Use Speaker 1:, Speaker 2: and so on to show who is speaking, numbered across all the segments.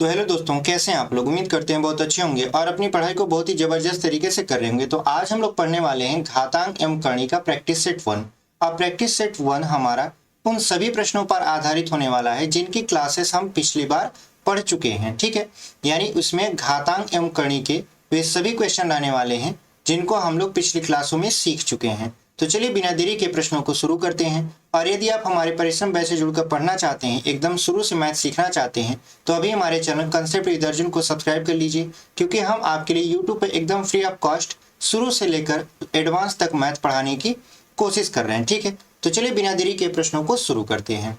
Speaker 1: तो हेलो दोस्तों, कैसे हैं आप लोग। उम्मीद करते हैं बहुत अच्छे होंगे और अपनी पढ़ाई को बहुत ही जबरदस्त तरीके से कर रहे होंगे। तो आज हम लोग पढ़ने वाले हैं घातांक एवं करणी का प्रैक्टिस सेट 1। और प्रैक्टिस सेट 1 हमारा उन सभी प्रश्नों पर आधारित होने वाला है जिनकी क्लासेस हम पिछली बार पढ़ चुके हैं। ठीक है, यानी उसमें घातांक एवं करणी के वे सभी क्वेश्चन रहने वाले हैं जिनको हम लोग पिछली क्लासों में सीख चुके हैं। तो चलिए बिना देरी के प्रश्नों को शुरू करते हैं। और यदि आप हमारे परिश्रम बैच से जुड़कर पढ़ना चाहते हैं, एकदम शुरू से मैथ सीखना चाहते हैं, तो अभी हमारे चैनल कंसेप्ट विद अर्जुन को सब्सक्राइब कर लीजिए, क्योंकि हम आपके लिए यूट्यूब पर एकदम फ्री ऑफ कॉस्ट शुरू से लेकर एडवांस तक मैथ पढ़ाने की कोशिश कर रहे हैं। ठीक है, तो चलिए बिना देरी के प्रश्नों को शुरू करते हैं।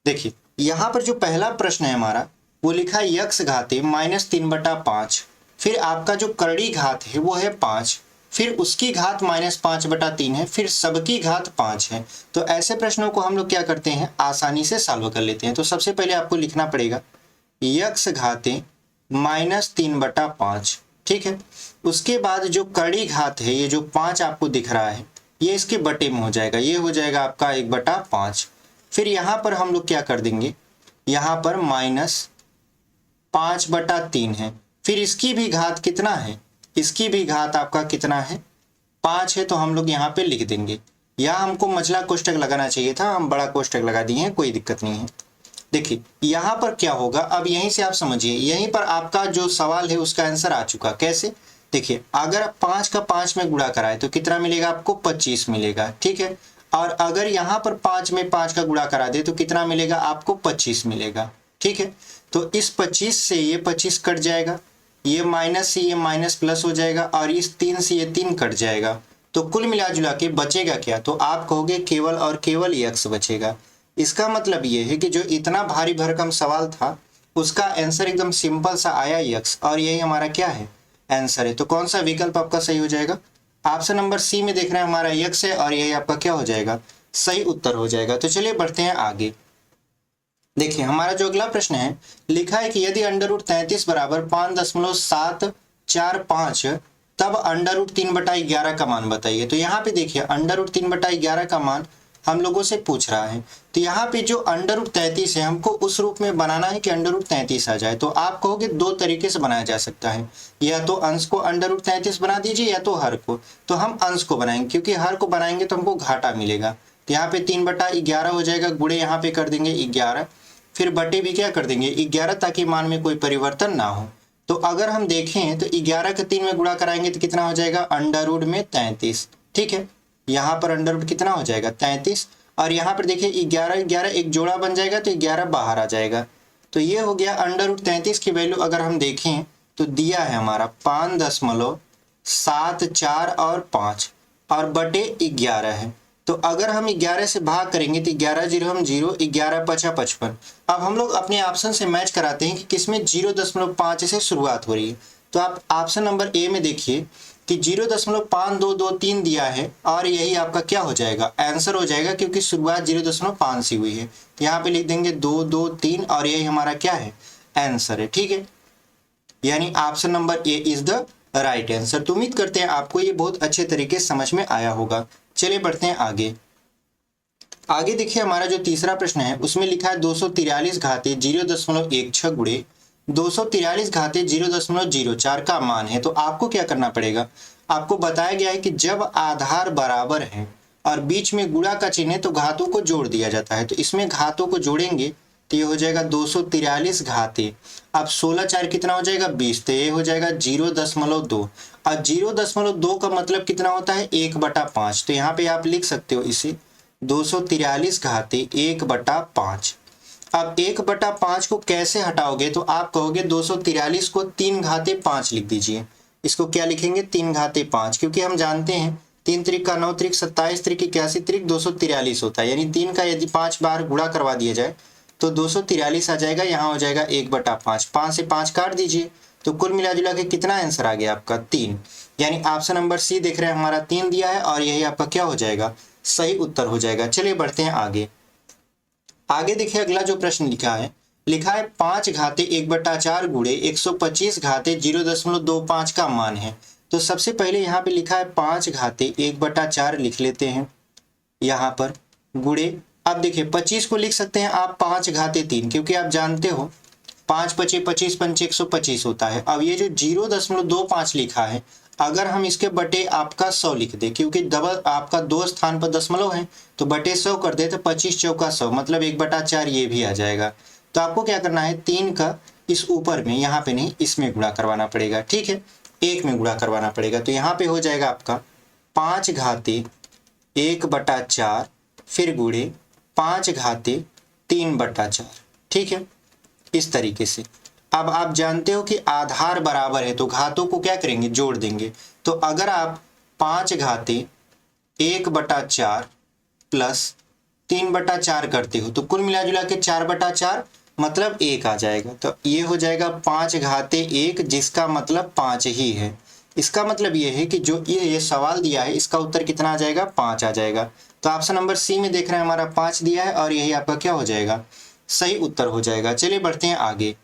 Speaker 1: देखिए यहाँ पर जो पहला प्रश्न है हमारा, वो लिखा है यक्ष घाते -3/5। फिर आपका जो करड़ी घात है वो है 5, फिर उसकी घात -5/3 है, फिर सबकी घात 5 है। तो ऐसे प्रश्नों को हम लोग क्या करते हैं, आसानी से सॉल्व कर लेते हैं। तो सबसे पहले आपको लिखना पड़ेगा यक्ष घाते -3/5। ठीक है, उसके बाद जो करड़ी घात है, ये जो 5 आपको दिख रहा है, ये इसके बटे में हो जाएगा, ये हो जाएगा आपका 1/5। फिर यहाँ पर हम लोग क्या कर देंगे, यहाँ पर -5/3 है, फिर इसकी भी घात कितना है, इसकी भी घात आपका कितना है, 5 है। तो हम लोग यहाँ पे लिख देंगे, या हमको मझला कोष्टक लगाना चाहिए था, हम बड़ा कोष्टक लगा दिए हैं, कोई दिक्कत नहीं है। देखिए यहाँ पर क्या होगा, अब यहीं से आप समझिए, यहीं पर आपका जो सवाल है उसका आंसर आ चुका। कैसे, देखिए अगर 5 का 5 में गुणा कराए तो कितना मिलेगा आपको, 25 मिलेगा। ठीक है, और अगर यहाँ पर 5 में 5 का गुणा करा दे तो कितना मिलेगा आपको, 25 मिलेगा। ठीक है, तो इस 25 से ये 25 कट जाएगा, ये माइनस से ये माइनस प्लस हो जाएगा, और इस 3 से ये 3 कट जाएगा। तो कुल मिला जुला के बचेगा क्या, तो आप कहोगे केवल और केवल यक्ष बचेगा। इसका मतलब ये है कि जो इतना भारी भरकम सवाल था उसका आंसर एकदम सिंपल सा आया यक्ष, और यही हमारा क्या है, आंसर है। तो कौन सा विकल्प आपका सही हो जाएगा, ऑप्शन नंबर सी में देख रहे हैं हमारा यक्ष है, और यही आपका क्या हो जाएगा, सही उत्तर हो जाएगा। तो चलिए बढ़ते हैं आगे। देखिए हमारा जो अगला प्रश्न है, लिखा है कि यदि √33 बराबर 5.745, तब √3/11 का मान बताइए। तो यहाँ पे देखिए √3/11 का मान हम लोगों से पूछ रहा है। तो यहाँ पे जो √33 है, हमको उस रूप में बनाना है कि √33 आ जाए। तो आप कहोगे दो तरीके से बनाया जा सकता है, या तो अंश को √33 बना दीजिए, या तो हर को। तो हम अंश को बनाएंगे, क्योंकि हर को बनाएंगे तो हमको घाटा मिलेगा। तो यहाँ पे 3/11 हो जाएगा, गुणे यहाँ पे कर देंगे 11, फिर बटे भी क्या कर देंगे 11, ताकि मान में कोई परिवर्तन ना हो। तो अगर हम देखें तो 11 का 3 में गुणा कराएंगे तो कितना हो जाएगा, अंडर में 33। ठीक है, यहाँ पर अंडर कितना हो जाएगा, 33, और यहाँ पर देखिए 11 11 एक जोड़ा बन जाएगा, तो 11 बाहर आ जाएगा। तो ये हो गया √33 की वैल्यू अगर हम देखें तो दिया है हमारा 5.74 और 5, और बटे 11 है। तो अगर हम 11 से भाग करेंगे तो 11 0 हम 0, 11 5 55। अब हम लोग अपने ऑप्शन से मैच कराते हैं कि किसमें 0.5 से शुरुआत हो रही है। तो आप ऑप्शन नंबर ए में देखिए कि 0.5223 दिया है, और यही आपका क्या हो जाएगा, आंसर हो जाएगा, क्योंकि शुरुआत 0.5 से हुई है। यहाँ पे लिख देंगे 2 2 3, और यही हमारा क्या है, आंसर है। ठीक है, यानी option number A is the right answer. तो उम्मीद करते हैं आपको ये बहुत अच्छे तरीके से समझ में आया होगा। चलिए बढ़ते हैं आगे। आगे देखिए हमारा जो तीसरा प्रश्न है, उसमें लिखा है 243 घाते 0.16 गुणे 243 घाते 0.04 का मान है। तो आपको क्या करना पड़ेगा, आपको बताया गया है कि जब आधार बराबर है और बीच में गुणा का चिन्ह है तो घातों को जोड़ दिया जाता है। तो इसमें घातों को जोड़ेंगे तो ये हो जाएगा 243 घाते, अब 16 4 कितना हो जाएगा, 20, तो ये हो जाएगा 0.2, और 0.2 का मतलब कितना होता है, 1/5। तो यहाँ पे आप लिख सकते हो इसे 243 घाते 1/5। अब 1/5 को कैसे हटाओगे, तो आप कहोगे 243 को 3 घाते 5 लिख दीजिए। इसको क्या लिखेंगे, 3 घाते 5, क्योंकि हम जानते हैं 3 त्रिक का 9 त्रिक 27 त्रिक 81 त्रिक 243 होता है, यानी 3 का यदि 5 बार गुणा करवा दिया जाए तो 243 आ जाएगा। यहाँ हो जाएगा 1/5, 5 से 5 काट दीजिए, तो कुल मिला जुला के कितना आंसर आ गया आपका, 3। यानी ऑप्शन नंबर सी देख रहे हैं हमारा 3 दिया है, और यही आपका क्या हो जाएगा, सही उत्तर हो जाएगा। चलिए बढ़ते हैं आगे। आगे देखिए अगला जो प्रश्न लिखा है 5 घाते 1/4 गुणे 125 घाते 0.25 का मान है। तो सबसे पहले यहाँ पे लिखा है 5 घाते 1/4 लिख लेते हैं यहाँ पर, गुणे, अब देखिए 25 को लिख सकते हैं आप 5 घाते 3, क्योंकि आप जानते हो 5 पचे 25 पंचे 125 होता है। अब ये जो 0.25 लिखा है, अगर हम इसके बटे आपका 100 लिख दे, क्योंकि डबल आपका 2 स्थान पर दशमलव है, तो बटे 100 कर दे तो 25 चौका 100 मतलब 1/4 ये भी आ जाएगा। तो आपको क्या करना है, 3 का इस ऊपर में, यहाँ पे नहीं इसमें गुणा करवाना पड़ेगा, ठीक है, 1 में गुणा करवाना पड़ेगा। तो यहाँ पे हो जाएगा आपका 5 घाते 1/4 फिर गुणे 5 घाते 3/4, ठीक है, इस तरीके से। अब आप जानते हो कि आधार बराबर है तो घातों को क्या करेंगे, जोड़ देंगे। तो अगर आप 5 घाते 1/4 प्लस 3/4 करते हो तो कुल मिला जुला के 4/4 मतलब 1 आ जाएगा। तो ये हो जाएगा 5 घाते 1 जिसका मतलब 5 ही है। इसका मतलब ये है कि जो ये सवाल दिया है इसका उत्तर कितना आ जाएगा, 5 आ जाएगा। तो ऑप्शन नंबर सी में देख रहे हैं हमारा 5 दिया है और यही आपका क्या हो जाएगा, सही उत्तर हो जाएगा। चलिए बढ़ते हैं आगे।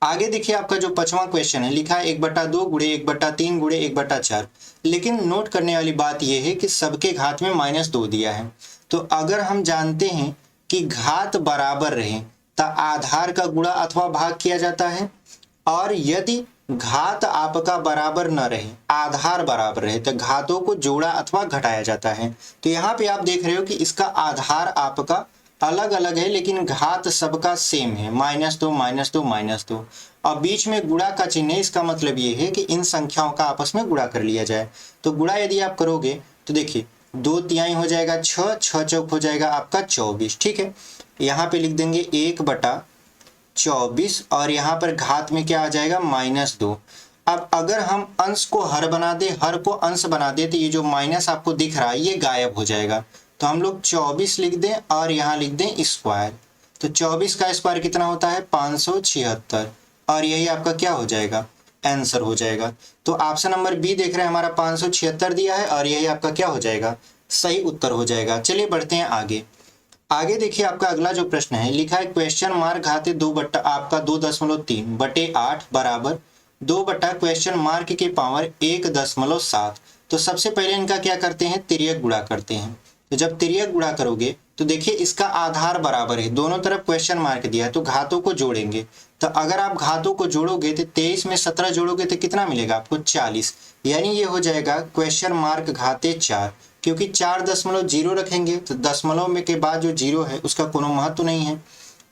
Speaker 1: आगे देखिए आपका जो 5वां क्वेश्चन है, लिखा है 1/2 गुणे 1/3 गुणे 1/4। लेकिन नोट करने वाली बात यह है कि सबके घात में -2 दिया है। तो अगर हम जानते हैं कि घात बराबर रहे तो आधार का गुणा अथवा भाग किया जाता है, और यदि घात आपका बराबर न रहे, आधार बराबर रहे, तो घातों को जोड़ा अथवा घटाया जाता है। तो यहाँ पे आप देख रहे हो कि इसका आधार आपका अलग अलग है लेकिन घात सबका सेम है, -2 -2 -2, और बीच में गुणा का चिन्ह है। इसका मतलब ये है कि इन संख्याओं का आपस में गुणा कर लिया जाए। तो गुणा यदि आप करोगे तो देखिए 2 तिहाई हो जाएगा 6, 6 चौक हो जाएगा आपका 24, ठीक है। यहाँ पे लिख देंगे 1/24 और यहाँ पर घात में क्या आ जाएगा, -2। अब अगर हम अंश को हर बना दे, हर को अंश बना दे, तो ये जो माइनस आपको दिख रहा है ये गायब हो जाएगा। तो हम लोग 24 लिख दें और यहाँ लिख दें स्क्वायर। तो 24 का स्क्वायर कितना होता है, 576, और यही आपका क्या हो जाएगा, आंसर हो जाएगा। तो ऑप्शन नंबर बी देख रहे हैं हमारा 576 दिया है और यही आपका क्या हो जाएगा, सही उत्तर हो जाएगा। चलिए बढ़ते हैं आगे। आगे देखिए आपका अगला जो प्रश्न है, लिखा है क्वेश्चन मार्क घाते 2 बट्टा आपका 2.3 बटे 8 बराबर 2 बट्टा क्वेश्चन मार्क के पावर 1.7। तो सबसे पहले इनका क्या करते हैं, तिर्यक गुणा करते हैं। तो जब तिर्यक गुणा करोगे तो देखिए इसका आधार बराबर है, दोनों तरफ क्वेश्चन मार्क दिया है, तो घातों को जोड़ेंगे। तो अगर आप घातों को जोड़ोगे तो 23 में 17 जोड़ोगे तो कितना मिलेगा आपको, 40, यानी ये हो जाएगा क्वेश्चन मार्क घाते 4। क्योंकि 4.0 रखेंगे तो दशमलव में के बाद जो 0 है उसका कोनो महत्व नहीं है।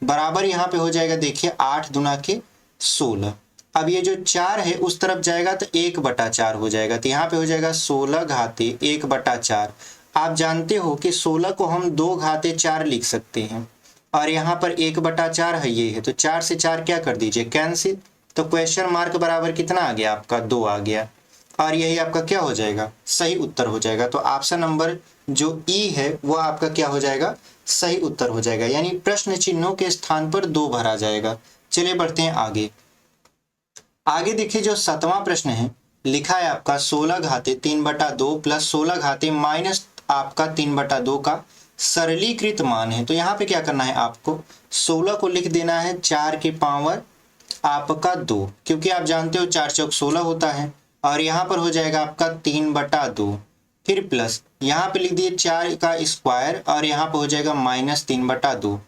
Speaker 1: बराबर यहाँ पे हो जाएगा, देखिए 8 दूना के 16। अब ये जो 4 है उस तरफ जाएगा तो 1/4 हो जाएगा। तो यहाँ पे हो जाएगा 16 घाते 1/4। आप जानते हो कि 16 को हम 2 घाते 4 लिख सकते हैं, और यहाँ पर 1/4 है ये है, तो 4 से 4 क्या कर दीजिए, कैंसिल। तो क्वेश्चन मार्क बराबर कितना आ गया आपका, 2 आ गया, और यही आपका क्या हो जाएगा, सही उत्तर हो जाएगा। तो ऑप्शन नंबर जो ई है वो आपका क्या हो जाएगा, सही उत्तर हो जाएगा, यानी प्रश्न चिन्हों के स्थान पर 2 भरा जाएगा। चलिए बढ़ते हैं आगे। आगे देखिए जो 7वां प्रश्न है, लिखा है आपका 16 घाते 3/2 प्लस 16 घाते माइनस आपका 3/2 का सरलीकृत मान है। तो यहाँ पे क्या करना है, आपको 16 को लिख देना है 4 के पावर आपका 2, क्योंकि आप जानते हो 4 चौक 16 होता है, और यहाँ पर हो जाएगा आपका 3/2, फिर प्लस यहाँ पे लिख दिए 4 का स्क्वायर और यहाँ पर हो जाएगा -3/2।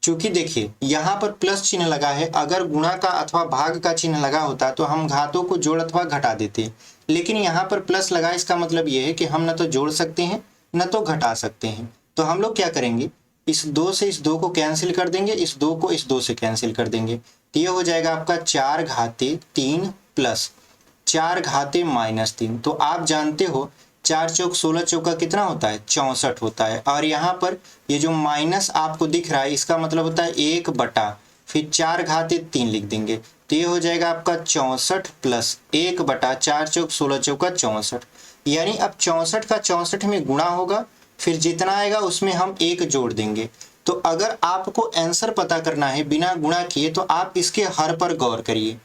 Speaker 1: चूंकि देखिए यहाँ पर प्लस चिन्ह लगा है, अगर गुणा का अथवा भाग का चिन्ह लगा होता तो हम घातों को जोड़ अथवा घटा देते, लेकिन यहाँ पर प्लस लगा, इसका मतलब ये है कि हम न तो जोड़ सकते हैं न तो घटा सकते हैं। तो हम लोग क्या करेंगे, इस 2 से इस 2 को कैंसिल कर देंगे, इस 2 को इस 2 से कैंसिल कर देंगे। तो ये हो जाएगा आपका 4 घाते 3 प्लस 4 घाते -3। तो आप जानते हो 4 चौक 16 चौका कितना होता है, 64 होता है, और यहाँ पर ये जो माइनस आपको दिख रहा है इसका मतलब होता है 1 बटा फिर 4 घाते 3 लिख देंगे। तो ये हो जाएगा आपका 64 प्लस 1 बटा 4 चौक 16 चौका 64, यानी अब 64 का 64 में गुणा होगा, फिर जितना आएगा उसमें हम 1 जोड़ देंगे। तो अगर आपको आंसर पता करना है बिना गुणा किए तो आप इसके हर पर गौर करिए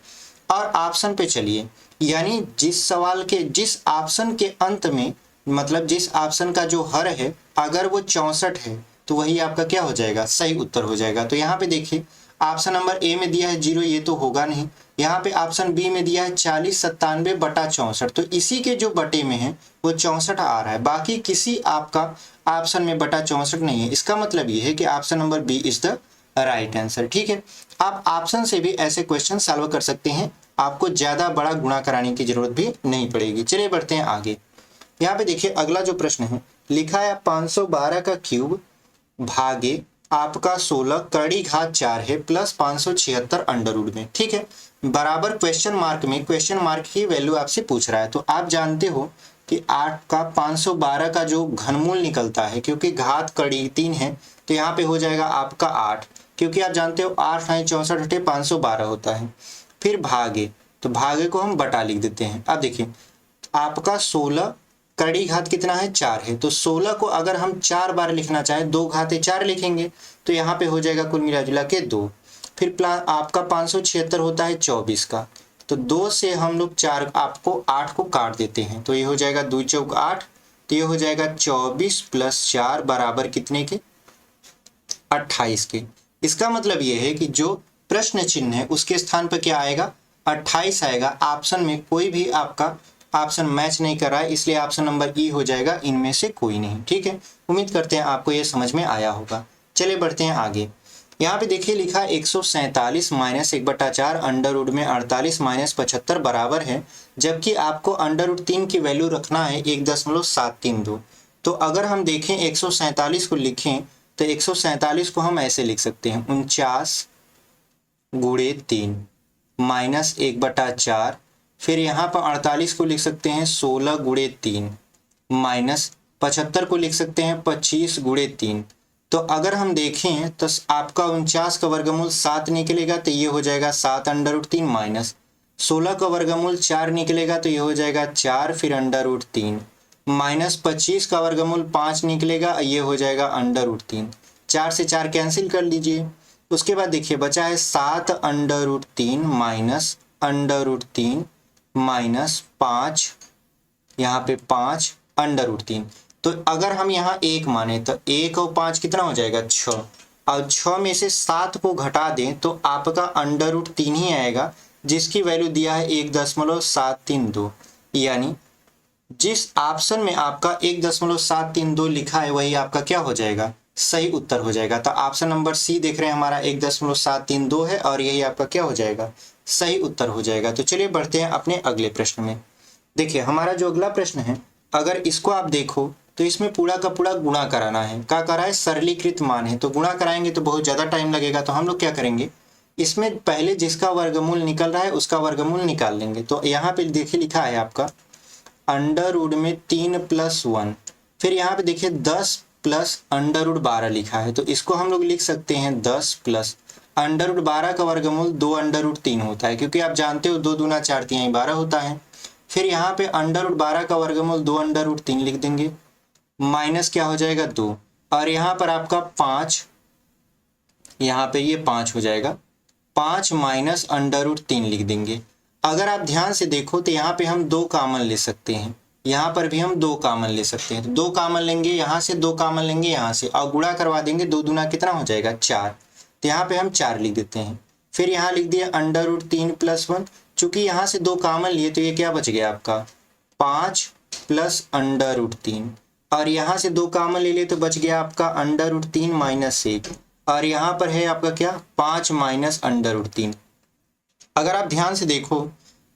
Speaker 1: और ऑप्शन पे चलिए, यानी जिस सवाल के जिस ऑप्शन के अंत में, मतलब जिस ऑप्शन का जो हर है अगर वो 64 है तो वही आपका क्या हो जाएगा, सही उत्तर हो जाएगा। तो यहाँ पे देखिए ऑप्शन नंबर ए में दिया है 0, ये तो होगा नहीं। यहाँ पे ऑप्शन बी में दिया है 40 97 बटा 64, तो इसी के जो बटे में है वो 64 आ रहा है, बाकी किसी आपका ऑप्शन में बटा 64 नहीं है। इसका मतलब ये है कि option number B is the right answer. ठीक है, आप ऑप्शन से भी ऐसे क्वेश्चन सॉल्व कर सकते हैं, आपको ज्यादा बड़ा गुणा कराने की जरूरत भी नहीं पड़ेगी। चलिए बढ़ते हैं आगे। यहाँ पे देखिए अगला जो प्रश्न है, लिखा है 512 का क्यूब भागे आपका 16 कड़ी घात 4 है प्लस 576 अंडर रूट में, ठीक है, बराबर क्वेश्चन मार्क में क्वेश्चन मार्क की वैल्यू आपसे पूछ रहा है। तो आप जानते हो कि 8 का 512 का जो घनमूल निकलता है, क्योंकि घात कड़ी 3 है तो यहाँ पे हो जाएगा आपका 8, क्योंकि आप जानते हो 8 है 64 512 होता है। फिर भागे, तो भागे को हम बटा लिख देते हैं। अब देखिए आपका 16 कड़ी घात कितना है 4 है, तो 16 को अगर हम 4 बार लिखना चाहें 2 घाते 4 लिखेंगे तो यहाँ पे हो जाएगा कुल मिला जुला के 2। फिर प्लान आपका 576 होता है 24 का, तो 2 से हम लोग 4 आपको 8 को काट देते हैं, तो ये हो जाएगा 2 चौक 8, तो ये हो जाएगा 24 प्लस 4 बराबर कितने के 28 के। इसका मतलब ये है कि जो प्रश्न चिन्ह है उसके स्थान पर क्या आएगा 28 आएगा। ऑप्शन में कोई भी आपका ऑप्शन मैच नहीं कर रहा है, इसलिए ऑप्शन नंबर ई हो जाएगा, इनमें से कोई नहीं, ठीक है। उम्मीद करते हैं आपको ये समझ में आया होगा। चलिए बढ़ते हैं आगे। यहाँ पे देखिए लिखा 147 माइनस 1/4 अंडर रूट में 48 माइनस 75 बराबर है, जबकि आपको अंडर रूट 3 की वैल्यू रखना है 1.732। तो अगर हम देखें 147 को लिखें तो 147 को हम ऐसे लिख सकते हैं 49 गुणे 3 माइनस 1/4, फिर यहाँ पर 48 को लिख सकते हैं 16 गुणे 3 माइनस 75 को लिख सकते हैं 25 गुणे 3। तो अगर हम देखें तो आपका 49 का वर्गमूल 7 निकलेगा, तो ये हो जाएगा 7 अंडर रूट 3 माइनस 16 का वर्गमूल 4 निकलेगा, तो ये हो जाएगा 4 फिर अंडर रूट 3 माइनस 25 का वर्गमूल 5 निकलेगा, ये हो जाएगा अंडर रूट 3। 4 से 4 कैंसिल कर लीजिए। उसके बाद देखिए बचा है 7 under root 3 minus under root 3 minus 5, यहाँ पे 5 अंडर रूट 3। तो अगर हम यहाँ 1 माने तो 1 और 5 कितना हो जाएगा 6, और 6 में से 7 को घटा दें तो आपका अंडर रूट 3 ही आएगा, जिसकी वैल्यू दिया है 1.732। यानी जिस ऑप्शन में आपका 1.732 लिखा है वही आपका क्या हो जाएगा सही उत्तर हो जाएगा। तो ऑप्शन नंबर सी देख रहे हैं हमारा 1.732 है और यही आपका क्या हो जाएगा सही उत्तर हो जाएगा। तो चलिए बढ़ते हैं अपने अगले प्रश्न में। देखिए हमारा जो अगला प्रश्न है, अगर इसको आप देखो तो इसमें पूरा का पूरा गुणा कराना है। क्या करा है सरलीकृत मान है, तो गुणा कराएंगे तो बहुत ज़्यादा टाइम लगेगा। तो हम लोग क्या करेंगे, इसमें पहले जिसका वर्गमूल निकल रहा है उसका वर्गमूल निकाल लेंगे। तो यहाँ पे देखिए लिखा है आपका अंडर रूट में 3 + 1, फिर यहाँ पे देखिए 10 प्लस अंडर रूट 12 लिखा है, तो इसको हम लोग लिख सकते हैं 10 प्लस अंडर रूट 12 का वर्गमूल 2 अंडर रूट 3 होता है, क्योंकि आप जानते हो 2 दूना 4 3 12 होता है। फिर यहाँ पे अंडर रूट 12 का वर्गमूल 2 अंडर रूट 3 लिख देंगे, माइनस क्या हो जाएगा 2, और यहाँ पर आपका 5, यहाँ पे ये 5 हो जाएगा, 5 माइनस अंडर रूट 3 लिख देंगे। अगर आप ध्यान से देखो तो यहाँ पे हम 2 कॉमन ले सकते हैं, यहाँ पर भी हम 2 कॉमन ले सकते हैं। तो 2 कॉमन लेंगे, यहाँ से 2 कॉमन लेंगे, यहाँ से, और गुणा करवा देंगे, 2 दूना कितना हो जाएगा 4, तो यहाँ पे हम 4 लिख देते हैं। फिर यहाँ लिख दिया अंडर रूट 3 + 1, चूंकि यहाँ से 2 कॉमन लिए तो ये क्या बच गया आपका 5 प्लस अंडर रूट 3, और यहाँ से 2 कॉमन ले लिए तो बच गया आपका अंडर रूट 3 माइनस 1, और यहाँ पर है आपका क्या 5 माइनस अंडर रूट 3। अगर आप ध्यान से देखो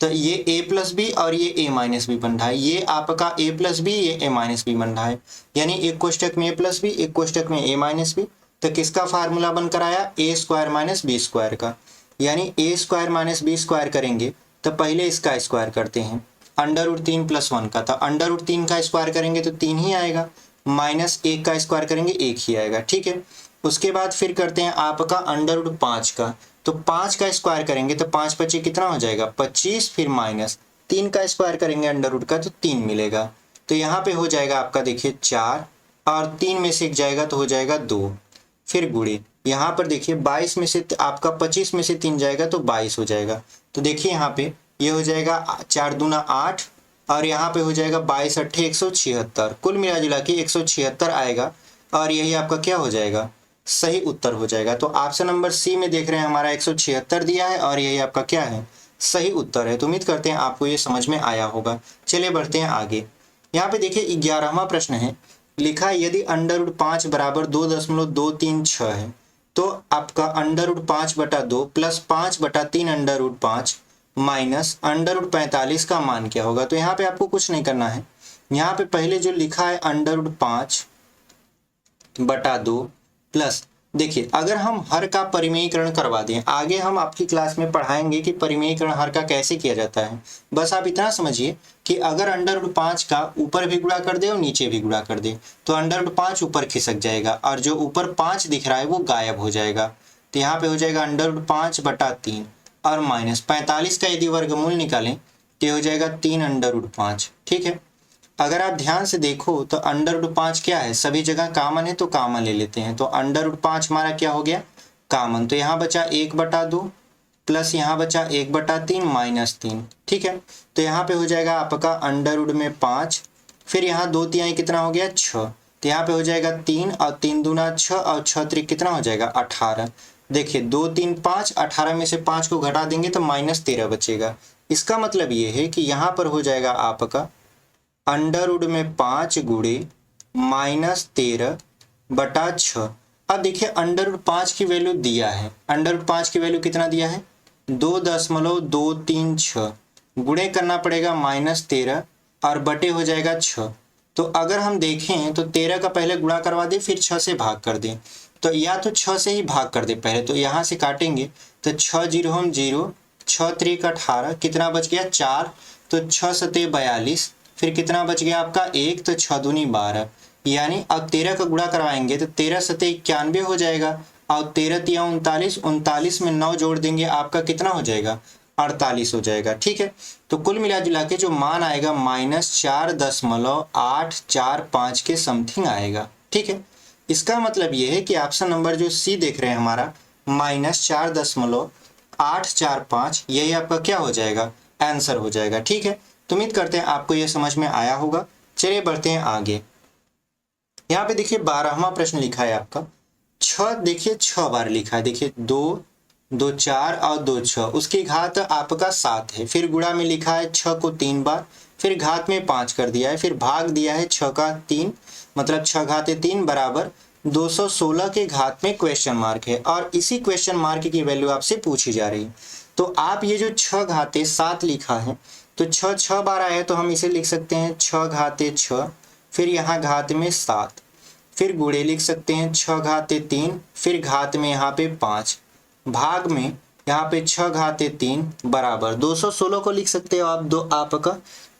Speaker 1: तो ये a प्लस बी और ये a माइनस बी बन रहा है, ये आपका a प्लस बी, ये a माइनस बी बन रहा है, यानी एक कोष्टक में a प्लस बी, एक कोष्टक में a माइनस बी। तो किसका फार्मूला बनकर आया a square minus B square का, यानी a square minus B square करेंगे तो पहले इसका स्क्वायर करते हैं अंडर रूट 3 + 1 का, तो अंडर रूट 3 का स्क्वायर करेंगे तो 3 ही आएगा, माइनस 1 का स्क्वायर करेंगे 1 ही आएगा, ठीक है। उसके बाद फिर करते हैं आपका अंडर रूट 5 का, तो 5 का स्क्वायर करेंगे तो 5 × 5 कितना हो जाएगा 25, फिर माइनस 3 का स्क्वायर करेंगे अंडर रूट का तो 3 मिलेगा, तो यहाँ पे हो जाएगा आपका देखिए 4, और 3 में से 1 जाएगा तो हो जाएगा 2, फिर गुणे यहाँ पर देखिए 22 में से आपका 25 में से 3 जाएगा तो 22 हो जाएगा। तो देखिए यहाँ पे ये हो जाएगा 4 दूना 8, और यहाँ पे हो जाएगा 22 × 8 176, कुल मिला जुला के 176 आएगा, और यही आपका क्या हो जाएगा सही उत्तर हो जाएगा। तो ऑप्शन नंबर सी में देख रहे हैं हमारा 176 दिया है और यही आपका क्या है सही उत्तर है। तो उम्मीद करते हैं आपको ये समझ में आया होगा। चलिए बढ़ते हैं आगे। यहाँ पे देखिए 11वां प्रश्न है, लिखा है यदि अंडर रूट 5 बराबर 2.236 है, तो आपका √5/2 प्लस 5/3 √5 माइनस √45 का मान क्या होगा। तो यहाँ पे आपको कुछ नहीं करना है, यहाँ पे पहले जो लिखा है √5/2 प्लस, देखिए अगर हम हर का परिमेयीकरण करवा दें, आगे हम आपकी क्लास में पढ़ाएंगे कि परिमेयीकरण हर का कैसे किया जाता है। बस आप इतना समझिए कि अगर √5 का ऊपर भी गुणा कर दे और नीचे भी गुणा कर दे तो √5 ऊपर खिसक जाएगा और जो ऊपर 5 दिख रहा है वो गायब हो जाएगा। तो यहाँ पे हो जाएगा √5/3 और माइनस 45 का यदि वर्गमूल निकालें तो हो जाएगा 3√5। ठीक है, अगर आप ध्यान से देखो तो √5 क्या है, सभी जगह कॉमन है तो कॉमन ले लेते हैं। तो √5 हमारा क्या हो गया, कॉमन। तो यहाँ बचा 1/2 प्लस यहाँ बचा 1/3 माइनस 3। ठीक है, तो यहाँ पे हो जाएगा आपका √5, फिर यहाँ 2 तिहाई कितना हो गया 6, तो यहाँ पे हो जाएगा 3 और 3 दूना 6 और 6 त्रिक कितना हो जाएगा 18। देखिए 2 3 5, 18 में से 5 को घटा देंगे तो -13 बचेगा। इसका मतलब ये है कि यहाँ पर हो जाएगा आपका √5 गुणे -13/6। अब देखिए √5 की वैल्यू दिया है, √5 की वैल्यू कितना दिया है 2.236, गुणे करना पड़ेगा -13 और बटे हो जाएगा 6। तो अगर हम देखें तो 13 का पहले गुणा करवा दें फिर 6 से भाग कर दें, तो या तो 6 से ही भाग कर दे पहले, तो यहाँ से काटेंगे तो 6 0 हम 0, 6 त्रिक 18, कितना बच गया 4, तो 6 सते 42, फिर कितना बच गया आपका 1, तो 6 दूनी 12, यानी अब 13 का गुणा करवाएंगे तो 13 सते 91 हो जाएगा और 13 तिया 39, 39 में 9 जोड़ देंगे आपका कितना हो जाएगा 48 हो जाएगा। ठीक है, तो कुल मिला जुला के जो मान आएगा -4.845 के समथिंग आएगा। ठीक है, इसका मतलब ये है कि ऑप्शन नंबर जो सी देख रहे हैं हमारा -4.845, यही आपका क्या हो जाएगा आंसर हो जाएगा। ठीक है, तो उम्मीद करते हैं आपको ये समझ में आया होगा। चलिए बढ़ते हैं आगे। यहाँ पे देखिए 12वां प्रश्न लिखा है आपका 6, देखिए 6 बार लिखा है, देखिए 2 2 4 और 2 6, उसकी घात आपका 7 है, फिर गुणा में लिखा है 6 को 3 बार, फिर घात में 5 कर दिया है, फिर भाग दिया है 6 का 3, मतलब 6 घाते 3 बराबर 216 के घात में क्वेश्चन मार्क है, और इसी क्वेश्चन मार्क की वैल्यू आपसे पूछी जा रही है। तो आप ये जो 6 घाते 7 लिखा है तो 6 6 बार आया है तो हम इसे लिख सकते हैं 6 घाते 6, फिर यहाँ घात में 7, फिर गुणे लिख सकते हैं 6 घाते 3, फिर घात में यहाँ पे 5, भाग में यहाँ पे 6 घाते 3 बराबर 216 को लिख सकते हो आप, आपका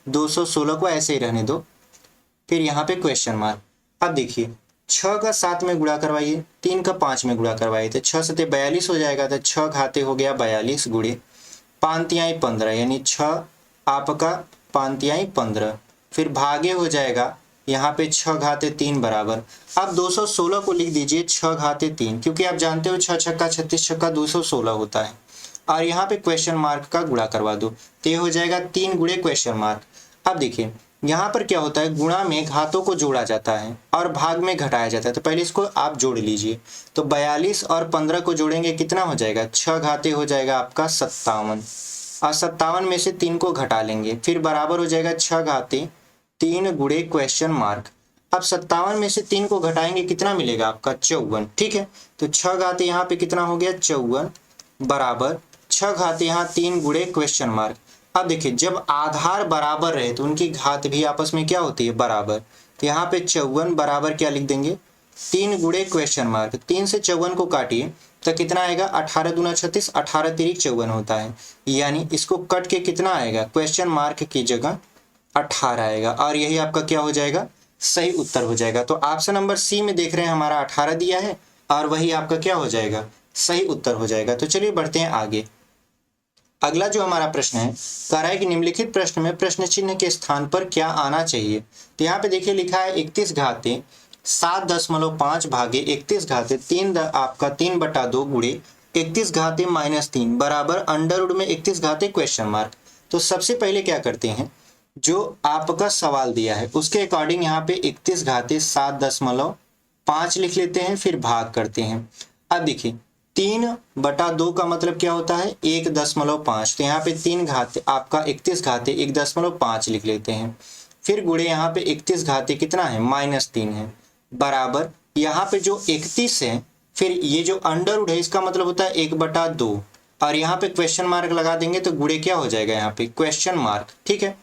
Speaker 1: 216 को ऐसे ही रहने दो, फिर यहाँ पे क्वेश्चन मार्क। अब देखिए 6 का 7 में गुणा करवाइए, 3 का 5 में गुणा करवाइए तो 6 सते 42 हो जाएगा, तो 6 घाते हो गया 42 गुणे 5 तिहाई 15, यानी 6 आपका 5 तिहाई 15, फिर भागे हो जाएगा यहाँ पे 6 घाते 3 बराबर, अब 216 को लिख दीजिए 6 घाते 3, क्योंकि आप जानते हो 6 छक्का 36 छक्का 216 होता है, और यहाँ पे क्वेश्चन मार्क का गुणा करवा दो तो ये हो जाएगा 3 गुणे क्वेश्चन मार्क। अब देखिए यहाँ पर क्या होता है, गुणा में घातों को जोड़ा जाता है और भाग में घटाया जाता है, तो पहले इसको आप जोड़ लीजिए। तो 42 और 15 को जोड़ेंगे कितना हो जाएगा, 6 घाते हो जाएगा आपका 57, और 57 में से 3 को घटा लेंगे, फिर बराबर हो जाएगा 6 घाते 3 गुणे क्वेश्चन मार्क। अब 57 में से 3 को घटाएंगे कितना मिलेगा आपका 54। ठीक है, तो 6 घाते यहाँ पे कितना हो गया 54 बराबर 6 घाते यहाँ 3 गुणे क्वेश्चन मार्क। अब देखिए जब आधार बराबर रहे तो उनकी घात भी आपस में क्या होती है बराबर, तो यहाँ पे 54 बराबर क्या लिख देंगे 3 गुणे क्वेश्चन मार्क, 3 से 54 को काटिए तो कितना आएगा 18 दूना 36, 18 तिरिक 54 होता है, यानी इसको कट के कितना आएगा क्वेश्चन मार्क की जगह 18 आएगा, और यही आपका क्या हो जाएगा सही उत्तर हो जाएगा। तो ऑप्शन नंबर सी में देख रहे हैं हमारा 18 दिया है और वही आपका क्या हो जाएगा सही उत्तर हो जाएगा। तो चलिए बढ़ते हैं आगे। अगला जो हमारा प्रश्न है कह रहा है कि निम्नलिखित प्रश्न में प्रश्न चिन्ह के स्थान पर क्या आना चाहिए। तो यहाँ पे देखिए लिखा है 31 घाते 7.5 भागे 31 घाते 3 आपका 3/2 गुणे 31 घाते -3 बराबर अंडर में 31 घाते क्वेश्चन मार्क। तो सबसे पहले क्या करते हैं, जो आपका सवाल दिया है उसके अकॉर्डिंग यहाँ पे 31 घाते 7.5 लिख लेते हैं, फिर भाग करते हैं। अब देखिए 3/2 का मतलब क्या होता है 1.5, तो यहाँ पे 3 घाते आपका 31 घाते 1.5 लिख लेते हैं, फिर गुणे यहाँ पे 31 घाते कितना है -3 है बराबर यहाँ पे जो 31 है फिर ये जो अंडर रूट है इसका मतलब होता है 1/2, और यहाँ पे क्वेश्चन मार्क लगा देंगे तो गुणे क्या हो जाएगा यहाँ पे क्वेश्चन मार्क। ठीक है,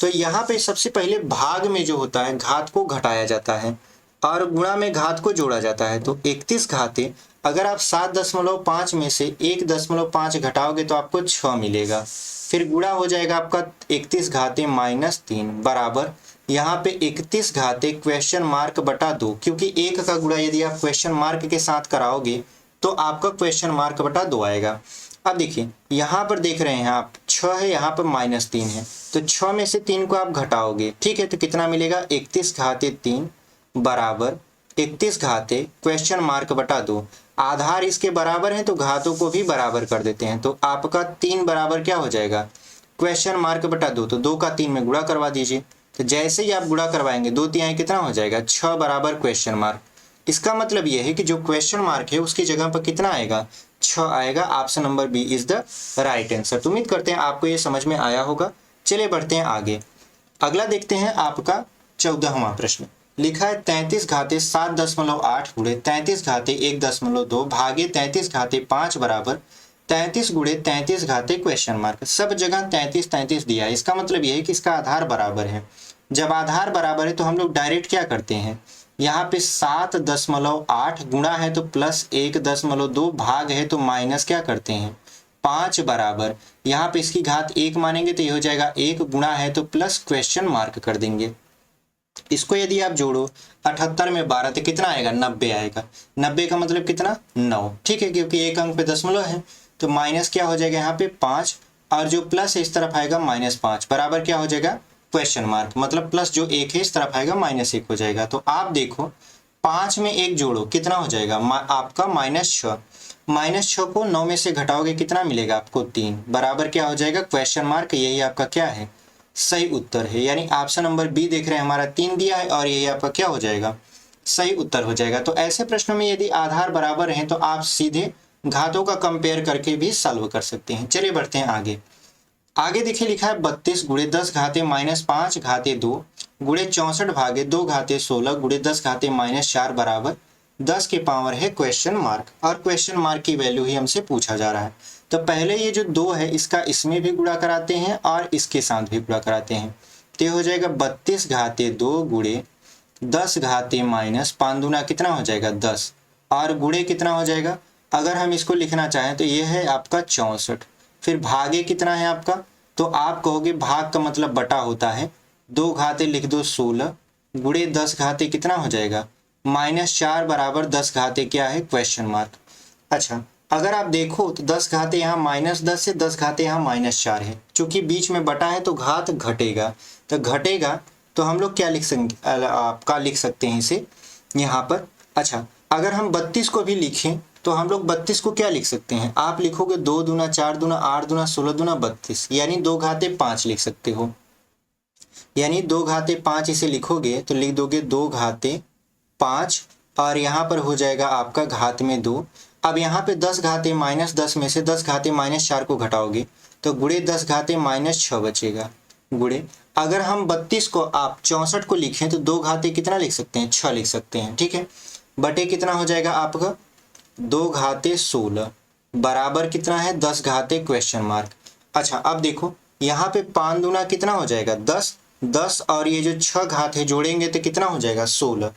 Speaker 1: तो यहाँ पे सबसे पहले भाग में जो होता है घात को घटाया जाता है और गुणा में घात को जोड़ा जाता है। तो 31 घाते अगर आप 7.5 में से 1.5 घटाओगे तो आपको 6 मिलेगा। फिर गुणा हो जाएगा आपका 31 घाते -3 बराबर यहाँ पे 31 घाते क्वेश्चन मार्क बटा 2, क्योंकि 1 का गुणा यदि आप क्वेश्चन मार्क के साथ कराओगे तो आपका क्वेश्चन मार्क बटा 2 आएगा। अब देखिए यहाँ पर देख रहे हैं आप 6 है, यहाँ पर -3 है, तो 6 में से 3 को आप घटाओगे। ठीक है, तो कितना मिलेगा 31 घाते 3 बराबर 31 घाते क्वेश्चन मार्क बटा 2। आधार इसके बराबर है तो घातों को भी बराबर कर देते हैं, तो आपका 3 बराबर क्या हो जाएगा क्वेश्चन मार्क बटा 2, तो 2 का 3 में गुणा करवा दीजिए। तो जैसे ही आप गुणा करवाएंगे 2 तिहाई कितना हो जाएगा 6 बराबर क्वेश्चन मार्क। इसका मतलब यह है कि जो क्वेश्चन मार्क है उसकी जगह पर कितना आएगा 6 आएगा। Option number B is the right answer. तो उम्मीद करते हैं आपको ये समझ में आया होगा। चलिए बढ़ते हैं आगे। अगला देखते हैं आपका 14वां प्रश्न। लिखा है 33 घाते 7.8 गुणे 33 घाते 1.2 भागे 33 घाते 5 बराबर 33 गुणे 33 घाते क्वेश्चन मार्क। सब जगह 33 दिया है, इसका मतलब यह है कि इसका आधार बराबर है। जब आधार बराबर है तो हम लोग डायरेक्ट क्या करते हैं, यहाँ पे 7.8 गुणा है तो प्लस 1.2 भाग है तो माइनस क्या करते हैं 5 बराबर यहाँ पे इसकी घात 1 मानेंगे तो ये हो जाएगा 1 गुणा है तो प्लस क्वेश्चन मार्क कर देंगे। इसको यदि आप जोड़ो 78 में 12 तो कितना आएगा 90 आएगा। 90 का मतलब कितना 9। ठीक है, क्योंकि एक अंक पे दशमलव है तो माइनस क्या हो जाएगा यहाँ पे 5 और जो प्लस है इस तरफ आएगा -5 बराबर क्या हो जाएगा क्वेश्चन मार्क। मतलब प्लस जो 1 है इस तरफ आएगा -1 हो जाएगा। तो आप देखो 5 में 1 जोड़ो कितना हो जाएगा आपका -6। -6 को 9 में से घटाओगे कितना मिलेगा आपको 3 बराबर क्या हो जाएगा क्वेश्चन मार्क। यही आपका क्या है सही उत्तर है। यानी ऑप्शन नंबर बी देख रहे हैं हमारा 3 दिया है और यही आपका क्या हो जाएगा सही उत्तर हो जाएगा। तो ऐसे प्रश्नों में यदि आधार बराबर हैं तो आप सीधे घातों का कंपेयर करके भी सॉल्व कर सकते हैं। चलिए बढ़ते हैं आगे। आगे देखिए लिखा है 32 गुणे 10 घाते -5 घाते 2 गुणे 64 भागे 2 घाते 16 गुणे 10 घाते -4 बराबर 10 के पावर है क्वेश्चन मार्क। और क्वेश्चन मार्क की वैल्यू ही हमसे पूछा जा रहा है। तो पहले ये जो 2 है इसका इसमें भी गुणा कराते हैं और इसके साथ भी गुणा कराते हैं। तो हो जाएगा 32 घाते 2 गुणे 10 घाते -5 दूना कितना हो जाएगा 10 और गुणे कितना हो जाएगा, अगर हम इसको लिखना चाहें तो ये है आपका 64। फिर भागे कितना है आपका, तो आप कहोगे भाग का मतलब बटा होता है। 2 घाते लिख दो 16 गुणे 10 घाते कितना हो जाएगा -4 बराबर 10 घाते क्या है क्वेश्चन मार्क। अच्छा अगर आप देखो तो 10 घाते यहाँ -10 से 10 घाते यहाँ -4 है, चूंकि बीच में बटा है तो घात घटेगा। तो घटेगा तो हम लोग क्या लिख सकते आपका लिख सकते हैं इसे यहाँ पर। अच्छा अगर हम 32 को भी लिखें तो हम लोग 32 को क्या लिख सकते हैं, आप लिखोगे 2 दूना 4 दूना 8 दूना 16 दूना 32, यानी 2 घाते 5 लिख सकते हो। यानी 2 घाते 5 इसे लिखोगे तो लिख दोगे 2 घाते 5 और यहाँ पर हो जाएगा आपका घात में 2। अब यहाँ पे 10 घाते -10 में से 10 घाते -4 को घटाओगे तो गुणे 10 घाते -6 बचेगा। गुणे अगर हम 32 को आप 64 को लिखें तो 2 घाते कितना लिख सकते हैं 6 लिख सकते हैं। ठीक है, बटे कितना हो जाएगा आपका 2 घाते 16 बराबर कितना है 10 घाते क्वेश्चन मार्क। अच्छा अब देखो यहाँ पे 5 दूना कितना हो जाएगा 10 और ये जो 6 घात है जोड़ेंगे तो कितना हो जाएगा 16।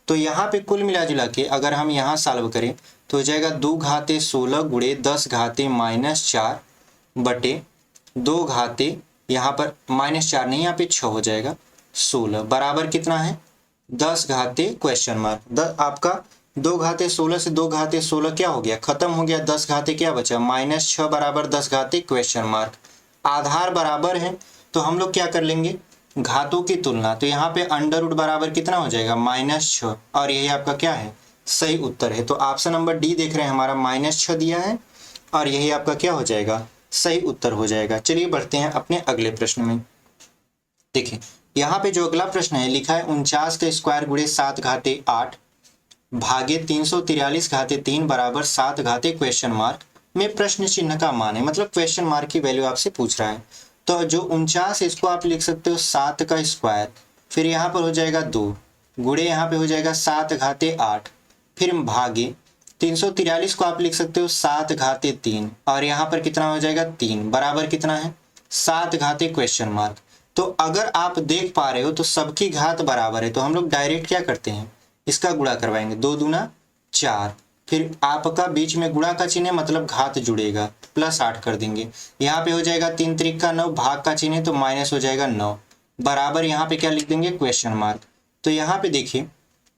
Speaker 1: तो यहाँ पे कुल मिला जुला के अगर हम यहाँ सॉल्व करें तो हो जाएगा 2 घाते 16 गुणे 10 घाते -4 बटे 2 घाते यहाँ पर -4 नहीं यहाँ पे 6 हो जाएगा 16 बराबर कितना है 10 घाते क्वेश्चन मार्क। आपका 2 घाते 16 से 2 घाते 16 क्या हो गया खत्म हो गया। 10 घाते क्या बचा -6 बराबर 10 घाते क्वेश्चन मार्क। आधार बराबर है तो हम लोग क्या कर लेंगे घातों की तुलना। तो यहाँ पे अंडर रूट बराबर कितना हो जाएगा -6 और यही आपका क्या है सही उत्तर है। तो ऑप्शन नंबर डी देख रहे हैं हमारा -6 दिया है और यही आपका क्या हो जाएगा सही उत्तर हो जाएगा। चलिए बढ़ते हैं अपने अगले प्रश्न में। देखिए यहाँ पे जो अगला प्रश्न है लिखा है 49 का स्क्वायर गुणे 7 घाते 8 भागे 343 घाते 3 बराबर 7 घाते क्वेश्चन मार्क में प्रश्न चिन्ह का मान है। मतलब क्वेश्चन मार्क की वैल्यू आपसे पूछ रहा है। तो जो 49 इसको आप लिख सकते हो 7 का स्क्वायर, फिर यहाँ पर हो जाएगा 2 गुणे यहाँ पे हो जाएगा 7 घाते 8, फिर भागे 343 को आप लिख सकते हो 7 घाते 3 और यहाँ पर कितना हो जाएगा 3 बराबर कितना है 7 घाते क्वेश्चन मार्क। तो अगर आप देख पा रहे हो तो सबकी घात बराबर है, तो हम लोग डायरेक्ट क्या करते हैं इसका गुणा करवाएंगे, 2 दूना 4, फिर आपका बीच में गुणा का चिन्ह है मतलब घात जुड़ेगा, +8 कर देंगे। यहाँ पे हो जाएगा 3 त्रिका 9, भाग का चिन्ह है तो माइनस हो जाएगा 9, बराबर यहाँ पे क्या लिख देंगे क्वेश्चन मार्क। तो यहाँ पे देखिए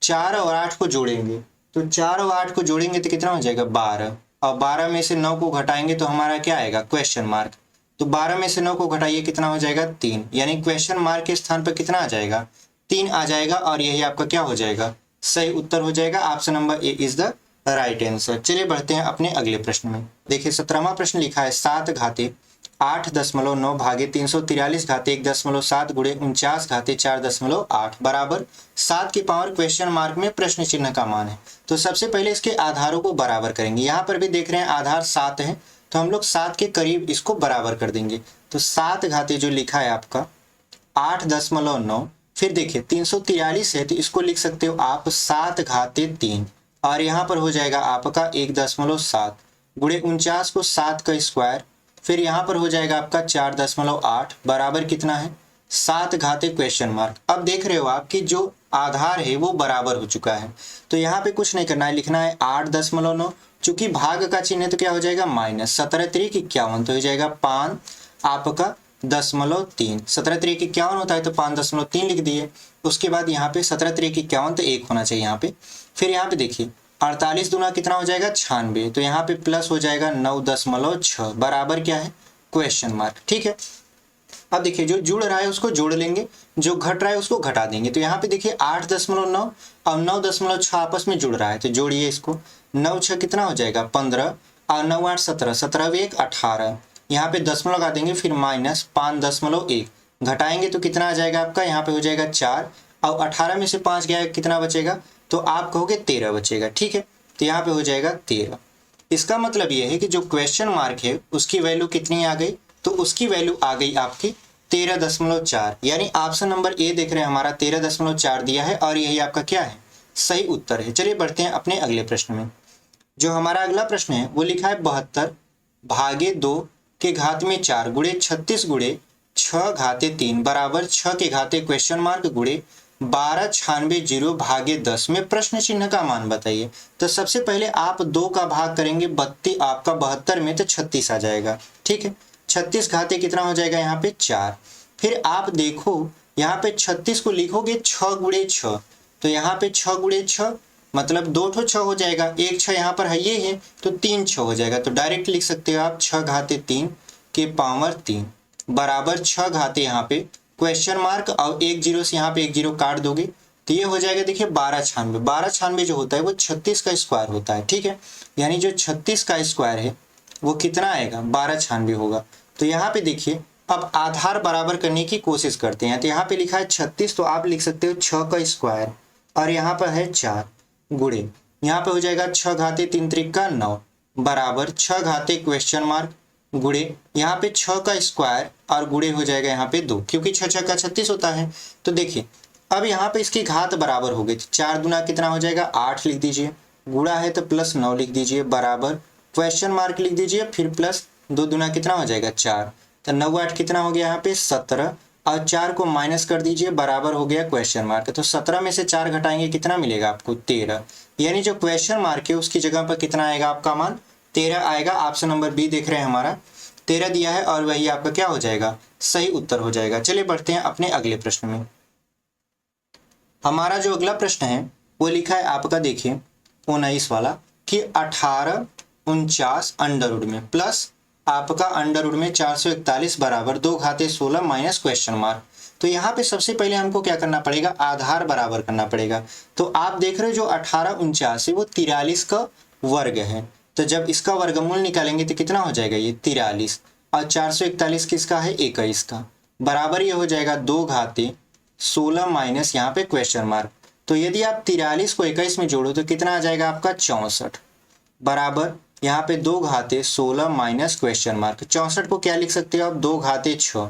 Speaker 1: 4 और 8 को जोड़ेंगे, तो 4 और 8 को जोड़ेंगे तो कितना हो जाएगा 12, और 12 में से 9 को घटाएंगे तो हमारा क्या आएगा क्वेश्चन मार्क। तो 12 में से 9 को घटाइए कितना हो जाएगा 3, यानी क्वेश्चन मार्क के स्थान पर कितना आ जाएगा 3 आ जाएगा, और यही आपका क्या हो जाएगा सही उत्तर हो जाएगा। Option number A is the right answer. चलिए बढ़ते हैं अपने अगले प्रश्न में। देखिए 17वां प्रश्न लिखा है 7 घाते 8.9 भागे 343 घाते 1.7 गुणे 49 घाते 4.8 बराबर 7 की पावर क्वेश्चन मार्क में प्रश्न चिन्ह का मान है। तो सबसे पहले इसके आधारों को बराबर करेंगे। यहाँ पर भी देख रहे हैं आधार 7 है, तो हम लोग 7 के करीब इसको बराबर कर देंगे। तो 7 घाते जो लिखा है आपका 8.9, फिर देखिए 343 है तो इसको लिख सकते हो आप 7 घाते 3, और यहाँ पर हो जाएगा आपका 1.7 गुणे 49 को 7 का स्क्वायर, फिर यहाँ पर हो जाएगा आपका 4.8 बराबर कितना है 7 घाते क्वेश्चन मार्क। अब देख रहे हो आप कि जो आधार है वो बराबर हो चुका है, तो यहाँ पे कुछ नहीं करना है, लिखना है 8.9, चूंकि भाग का चिन्ह है तो क्या हो जाएगा माइनस, 17 त्रिक 51 तो हो जाएगा 5 आपका 0.3, 17 त्रिक 51 होता है तो 5.3 लिख दिए। उसके बाद यहाँ पे 17 त्रिक 51 तो 1 होना चाहिए यहाँ पे। फिर यहाँ पे देखिए 48 दूना कितना हो जाएगा 96, तो यहाँ पे प्लस हो जाएगा 9.6 बराबर क्या है क्वेश्चन मार्क। ठीक है, अब देखिए जो जुड़ रहा है उसको जोड़ लेंगे, जो घट रहा है उसको घटा देंगे। तो यहाँ पे देखिए 8.9 और 9.6 आपस में जुड़ रहा है, तो जोड़िए इसको, 9 6 कितना हो जाएगा 15 और 9 8 17, 17 1 18, यहाँ पे दशमलव लगा देंगे, फिर माइनस 5.1 घटाएंगे तो कितना आ जाएगा आपका, यहाँ पे हो जाएगा 4, और 18 में से 5 गया कितना बचेगा, तो आप कहोगे 13 बचेगा। ठीक है, तो यहाँ पे हो जाएगा 13। इसका मतलब ये है कि जो क्वेश्चन मार्क है उसकी वैल्यू कितनी आ गई, तो उसकी वैल्यू आ गई आपकी 13.4, यानी ऑप्शन नंबर ए देख रहे हैं हमारा 13.4 दिया है, और यही आपका क्या है सही उत्तर है। चलिए बढ़ते हैं अपने अगले प्रश्न में। जो हमारा अगला प्रश्न है वो लिखा है 72 भागे 2 के घात में 4 गुणे 36 गुणे 6 घाते 3 बराबर 6 के घाते क्वेश्चन मार्क गुणे 1296 भागे 10 में प्रश्न चिन्ह का मान बताइए। तो सबसे पहले आप 2 का भाग करेंगे, 32 आपका 72 में तो 36 आ जाएगा। ठीक है, 36 घाते कितना हो जाएगा यहाँ पे 4। फिर आप देखो यहाँ पे 36 को लिखोगे 6 गुणे 6, तो यहाँ पे 6 गुणे 6 मतलब 2 ठो 6 हो जाएगा, एक 6 यहाँ पर है ये है तो 3 6 हो जाएगा। तो डायरेक्ट लिख सकते हो आप 6 घाते 3 के पावर 3 बराबर 6 घाते यहाँ पे क्वेश्चन मार्क, और एक जीरो से यहाँ पे एक जीरो काट दोगे तो ये हो जाएगा देखिए 1296। 1296 जो होता है वो 36 का स्क्वायर होता है। ठीक है, यानी जो 36 का स्क्वायर है वो कितना आएगा 1296 होगा। तो यहाँ पे देखिए अब आधार बराबर करने की कोशिश करते हैं। तो यहाँ पे लिखा है 36, तो आप लिख सकते हो 6 का स्क्वायर, और यहाँ पर है 4 गुणे, यहाँ पे हो जाएगा 6 घाते 3 त्रिका 9 बराबर 6 घाते क्वेश्चन मार्क गुणे यहाँ पे 6 का स्क्वायर और गुणे हो जाएगा यहाँ पे 2, क्योंकि 6 6 का 36 होता है। तो देखिए अब यहाँ पे इसकी घात बराबर हो गई, 4 दूना कितना हो जाएगा 8 लिख दीजिए, गुणा है तो प्लस 9 लिख दीजिए, बराबर क्वेश्चन मार्क लिख दीजिए, फिर प्लस 2 दूना कितना हो जाएगा 4, तो 9 8 कितना हो गया यहाँ पे 17, और 4 को माइनस कर दीजिए, बराबर हो गया क्वेश्चन मार्क। तो 17 में से 4 घटाएंगे कितना मिलेगा आपको 13, यानी जो क्वेश्चन मार्क है उसकी जगह पर कितना आएगा आपका मान 13 आएगा। ऑप्शन नंबर बी देख रहे हैं हमारा 13 दिया है, और वही आपका क्या हो जाएगा सही उत्तर हो जाएगा। चलिए बढ़ते हैं अपने अगले प्रश्न में। हमारा जो अगला प्रश्न है वो लिखा है आपका देखिए 19 वाला कि 18 49 अंडर रूट में प्लस आपका अंडर रूट में 441 बराबर 2 घाते 16 माइनस क्वेश्चन मार्क। तो यहाँ पे सबसे पहले हमको क्या करना पड़ेगा, आधार बराबर करना पड़ेगा। तो आप देख रहे हो जो 18 49 है वो 43 का वर्ग है, तो जब इसका वर्गमूल निकालेंगे तो कितना हो जाएगा ये 43, और 441 किसका है 21 का, बराबर ये हो जाएगा 2 घाते 16 माइनस यहाँ पे क्वेश्चन मार्क। तो यदि आप 43 को 21 में जोड़ो तो कितना आ जाएगा आपका 64, बराबर यहाँ पे 2 घाते 16 माइनस क्वेश्चन मार्क। 64 को क्या लिख सकते हो आप 2 घाते 6,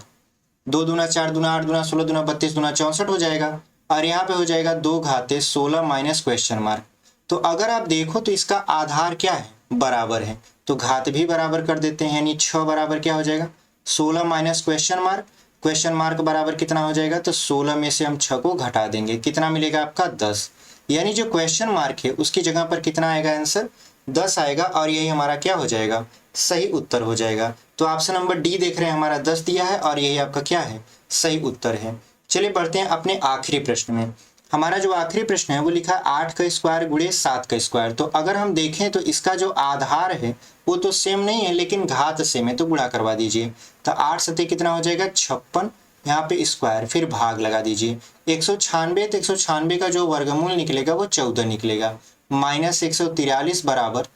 Speaker 1: 2 दूना 4 दूना 8 दूना 16 दूना 32 दूना 64 हो जाएगा, और यहाँ पे हो जाएगा 2 घाते 16 माइनस क्वेश्चन मार्क। तो अगर आप देखो तो इसका आधार क्या है, बराबर है, तो घात भी बराबर कर देते हैं, यानी 6 बराबर क्या हो जाएगा 16 माइनस क्वेश्चन मार्क बराबर कितना हो जाएगा, तो 16 में से हम 6 को घटा देंगे, कितना मिलेगा आपका 10। यानी जो क्वेश्चन मार्क है उसकी जगह पर कितना आएगा आंसर 10 आएगा, और यही हमारा क्या हो जाएगा सही उत्तर हो जाएगा। तो ऑप्शन नंबर डी देख रहे हैं हमारा 10 दिया है और यही आपका क्या है सही उत्तर है। चलिए बढ़ते हैं अपने आखिरी प्रश्न में। हमारा जो आखिरी प्रश्न है वो लिखा है 8 का स्क्वायर गुणे 7 का स्क्वायर। तो अगर हम देखें तो इसका जो आधार है वो तो सेम नहीं है लेकिन घात सेम है, तो गुणा करवा दीजिए। तो 8 सत्ते कितना हो जाएगा 56, यहाँ पे स्क्वायर, फिर भाग लगा दीजिए। 196, तो 196 का जो वर्गमूल निकलेगा वो 14 निकलेगा, माइनस 143 बराबर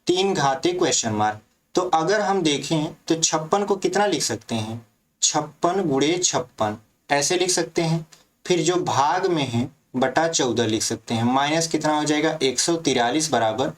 Speaker 1: 3 घाते क्वेश्चन मार्क। तो अगर हम देखें तो 56 को कितना लिख सकते हैं 56 गुणे 56 ऐसे लिख सकते हैं, फिर जो भाग में है बटा 14 लिख सकते हैं, माइनस कितना हो जाएगा 143 बराबर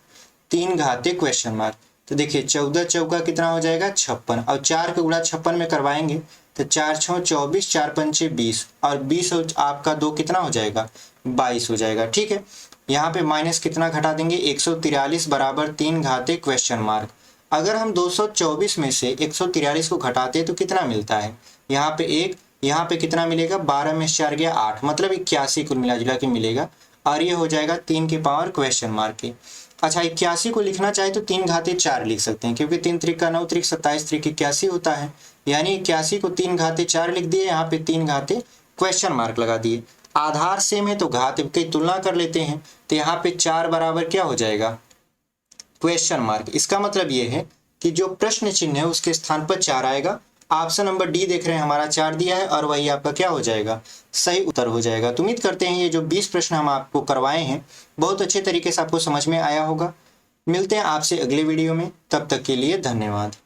Speaker 1: 3 घाते क्वेश्चन मार्क। तो देखिए 14 चौका कितना हो जाएगा 56, और 4 का गुणा 56 में करवाएंगे तो 4 6 24, 4 पंचे 20, और 20 आपका 2 कितना हो जाएगा 22 हो जाएगा। ठीक है, यहाँ पे माइनस कितना घटा देंगे 143 बराबर 3 घाते क्वेश्चन मार्क। अगर हम 224 में से 143 को घटाते हैं तो कितना मिलता है, यहाँ पे 1, यहाँ पे कितना मिलेगा 12 में 4 गया 8, मतलब 81 कुल मिला जुला के मिलेगा, और ये हो जाएगा 3 की पावर क्वेश्चन मार्क के। अच्छा 81 को लिखना चाहे तो 3 घाते 4 लिख सकते हैं, क्योंकि 3 त्रिक का 9 त्रिक 27 त्रिक 81 होता है, यानी 81 को 3 घाते 4 लिख दिए, यहाँ पे 3 घाते क्वेश्चन मार्क लगा दिए। आधार सेम है तो घात की तुलना कर लेते हैं, तो यहाँ पे 4 बराबर क्या हो जाएगा क्वेश्चन मार्क। इसका मतलब ये है कि जो प्रश्न चिन्ह है उसके स्थान पर 4 आएगा। ऑप्शन नंबर डी देख रहे हैं हमारा 4 दिया है और वही आपका क्या हो जाएगा सही उत्तर हो जाएगा। तो उम्मीद करते हैं ये जो 20 प्रश्न हम आपको करवाए हैं बहुत अच्छे तरीके से आपको समझ में आया होगा। मिलते हैं आपसे अगले वीडियो में, तब तक के लिए धन्यवाद।